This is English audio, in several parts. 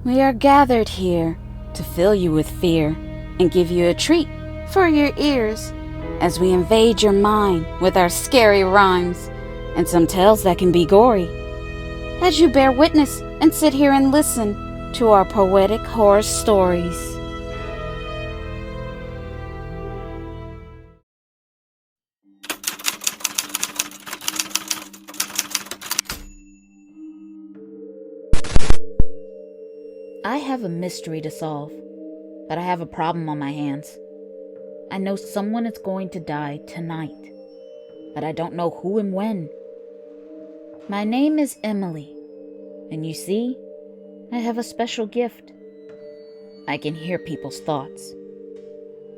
We are gathered here to fill you with fear and give you a treat for your ears as we invade your mind with our scary rhymes and some tales that can be gory. As you bear witness and sit here and listen to our poetic horror stories. I have a mystery to solve, but I have a problem on my hands. I know someone is going to die tonight, but I don't know who and when. My name is Emily, and you see, I have a special gift. I can hear people's thoughts.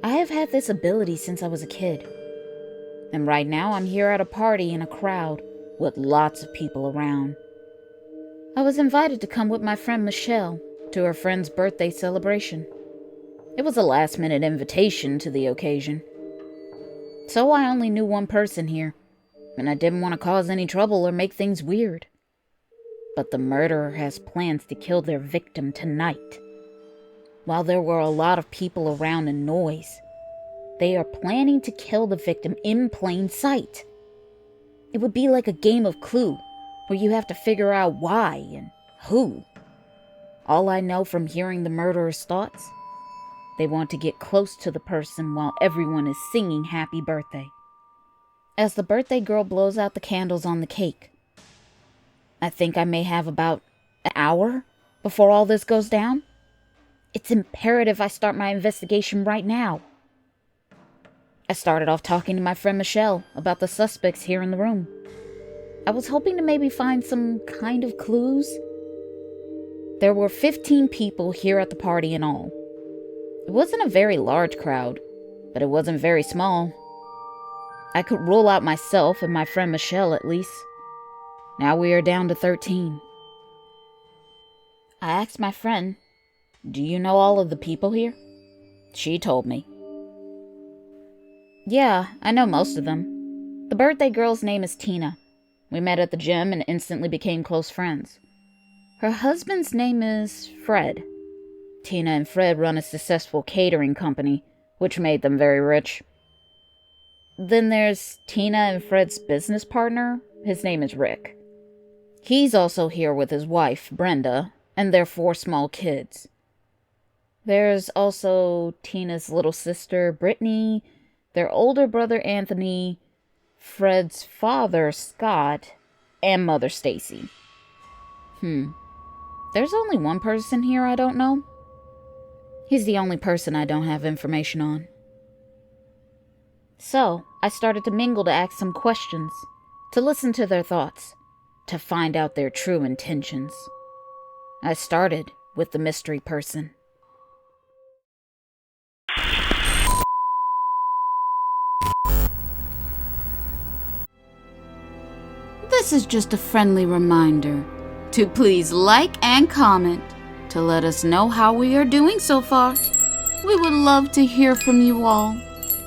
I have had this ability since I was a kid, and right now I'm here at a party in a crowd with lots of people around. I was invited to come with my friend Michelle to her friend's birthday celebration. It was a last-minute invitation to the occasion. So I only knew one person here, and I didn't want to cause any trouble or make things weird. But the murderer has plans to kill their victim tonight. While there were a lot of people around and noise, they are planning to kill the victim in plain sight. It would be like a game of Clue, where you have to figure out why and who. All I know from hearing the murderer's thoughts, they want to get close to the person while everyone is singing happy birthday. As the birthday girl blows out the candles on the cake, I think I may have about an hour before all this goes down. It's imperative I start my investigation right now. I started off talking to my friend Michelle about the suspects here in the room. I was hoping to maybe find some kind of clues. There were 15 people here at the party in all. It wasn't a very large crowd, but it wasn't very small. I could rule out myself and my friend Michelle at least. Now we are down to 13. I asked my friend, "Do you know all of the people here?" She told me. "Yeah, I know most of them. The birthday girl's name is Tina. We met at the gym and instantly became close friends. Her husband's name is Fred. Tina and Fred run a successful catering company, which made them very rich. Then there's Tina and Fred's business partner. His name is Rick. He's also here with his wife, Brenda, and their 4 small kids. There's also Tina's little sister, Brittany, their older brother, Anthony, Fred's father, Scott, and mother, Stacy. There's only one person here I don't know. He's the only person I don't have information on. So, I started to mingle to ask some questions, to listen to their thoughts, to find out their true intentions. I started with the mystery person. This is just a friendly reminder to please like and comment to let us know how we are doing so far. We would love to hear from you all.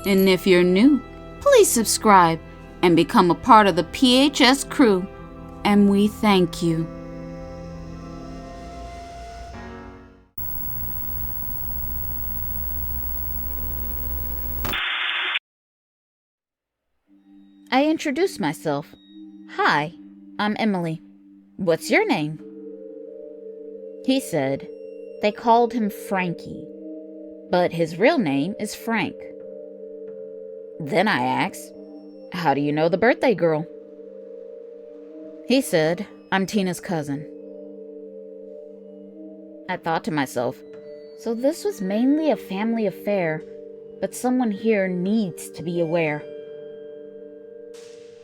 And if you're new, please subscribe and become a part of the PHS crew. And we thank you. I introduced myself. "Hi, I'm Emily. What's your name?" He said they called him Frankie, but his real name is Frank. Then I asked, "How do you know the birthday girl?" He said, "I'm Tina's cousin." I thought to myself, so this was mainly a family affair, but someone here needs to be aware.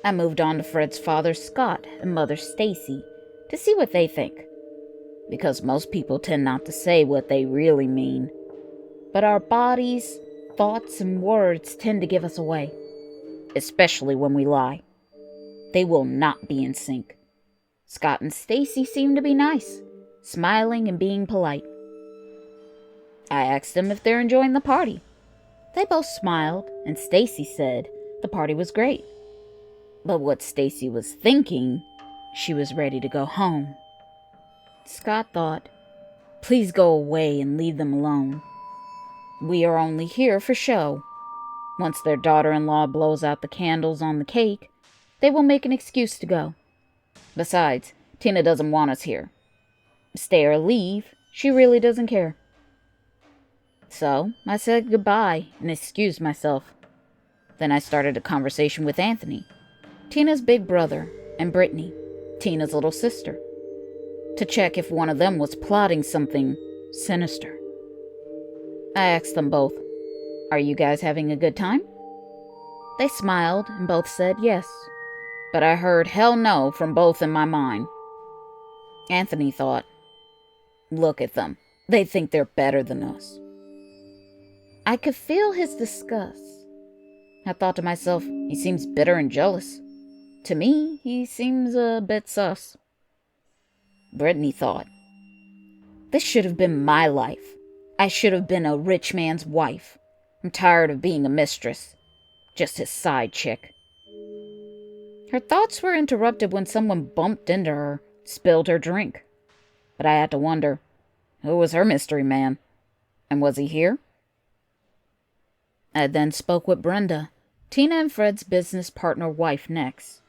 I moved on to Fred's father, Scott, and mother, Stacy, to see what they think. Because most people tend not to say what they really mean. But our bodies, thoughts, and words tend to give us away. Especially when we lie. They will not be in sync. Scott and Stacy seem to be nice, smiling and being polite. I asked them if they're enjoying the party. They both smiled, and Stacy said the party was great. But what Stacy was thinking, she was ready to go home. Scott thought, Please go away and leave them alone. We are only here for show. Once their daughter-in-law blows out the candles on the cake, they will make an excuse to go. Besides, Tina doesn't want us here. Stay or leave, she really doesn't care. So, I said goodbye and excused myself. Then I started a conversation with Anthony, Tina's big brother, and Brittany, Tina's little sister, to check if one of them was plotting something sinister. I asked them both, "Are you guys having a good time?" They smiled and both said yes, but I heard hell no from both in my mind. Anthony thought, "Look at them. They think they're better than us." I could feel his disgust. I thought to myself, he seems bitter and jealous. To me, he seems a bit sus. Brittany thought, "This should have been my life. I should have been a rich man's wife. I'm tired of being a mistress. Just his side chick." Her thoughts were interrupted when someone bumped into her, spilled her drink. But I had to wonder, who was her mystery man? And was he here? I then spoke with Brenda, Tina and Fred's business partner wife, next,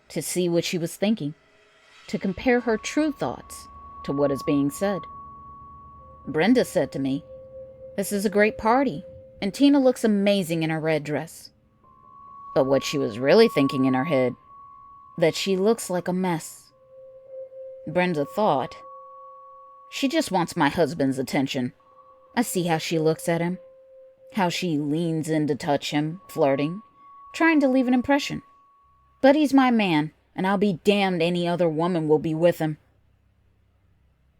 to see what she was thinking, to compare her true thoughts to what is being said. Brenda said to me, "This is a great party, and Tina looks amazing in her red dress." But what she was really thinking in her head, that she looks like a mess. Brenda thought, "She just wants my husband's attention. I see how she looks at him, how she leans in to touch him, flirting, trying to leave an impression. But he's my man, and I'll be damned any other woman will be with him."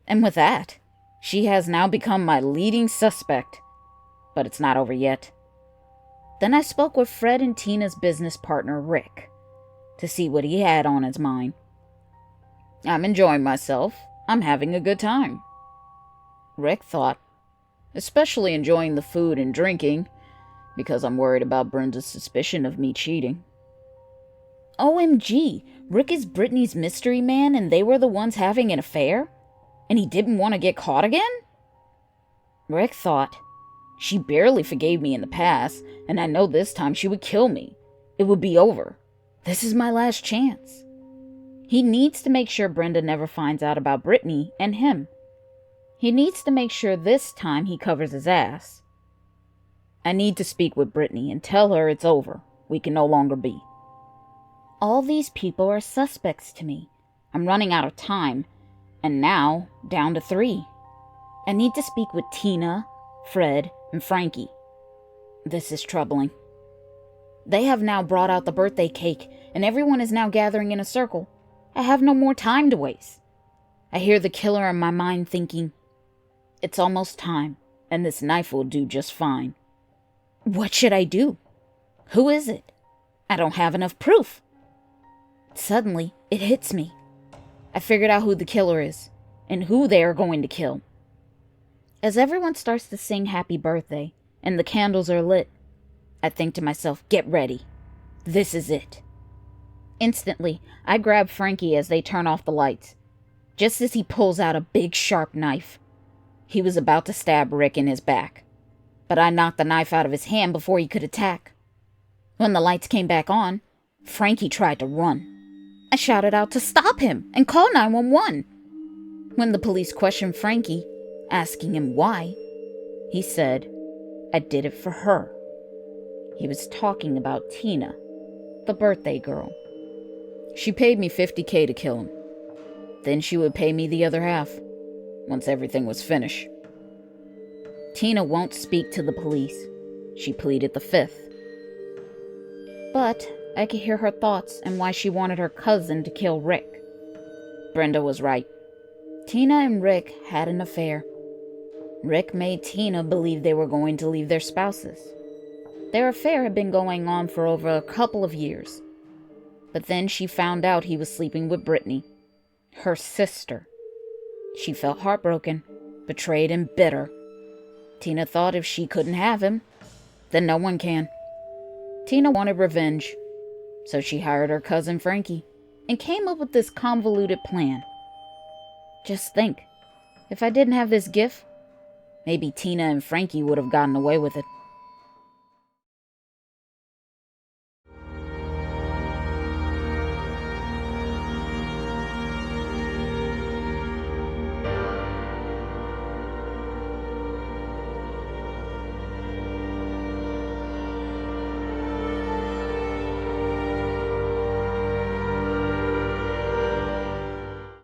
And with that, she has now become my leading suspect. But it's not over yet. Then I spoke with Fred and Tina's business partner, Rick, to see what he had on his mind. "I'm enjoying myself. I'm having a good time." Rick thought, "Especially enjoying the food and drinking, because I'm worried about Brenda's suspicion of me cheating." OMG, Rick is Brittany's mystery man and they were the ones having an affair? And he didn't want to get caught again? Rick thought, "She barely forgave me in the past, and I know this time she would kill me. It would be over. This is my last chance." He needs to make sure Brenda never finds out about Brittany and him. He needs to make sure this time he covers his ass. I need to speak with Brittany and tell her it's over. We can no longer be. All these people are suspects to me. I'm running out of time, and now down to 3. I need to speak with Tina, Fred, and Frankie. This is troubling. They have now brought out the birthday cake, and everyone is now gathering in a circle. I have no more time to waste. I hear the killer in my mind thinking, "It's almost time, and this knife will do just fine." What should I do? Who is it? I don't have enough proof. Suddenly, it hits me. I figured out who the killer is, and who they are going to kill. As everyone starts to sing happy birthday, and the candles are lit, I think to myself, get ready. This is it. Instantly, I grab Frankie as they turn off the lights, just as he pulls out a big sharp knife. He was about to stab Rick in his back, but I knocked the knife out of his hand before he could attack. When the lights came back on, Frankie tried to run. I shouted out to stop him and call 911. When the police questioned Frankie, asking him why, he said, "I did it for her." He was talking about Tina, the birthday girl. "She paid me $50K to kill him. Then she would pay me the other half, once everything was finished." Tina won't speak to the police. She pleaded the fifth. But I could hear her thoughts and why she wanted her cousin to kill Rick. Brenda was right. Tina and Rick had an affair. Rick made Tina believe they were going to leave their spouses. Their affair had been going on for over a couple of years. But then she found out he was sleeping with Brittany, her sister. She felt heartbroken, betrayed, and bitter. Tina thought if she couldn't have him, then no one can. Tina wanted revenge, so she hired her cousin Frankie and came up with this convoluted plan. Just think, If I didn't have this gift, maybe Tina and Frankie would have gotten away with it.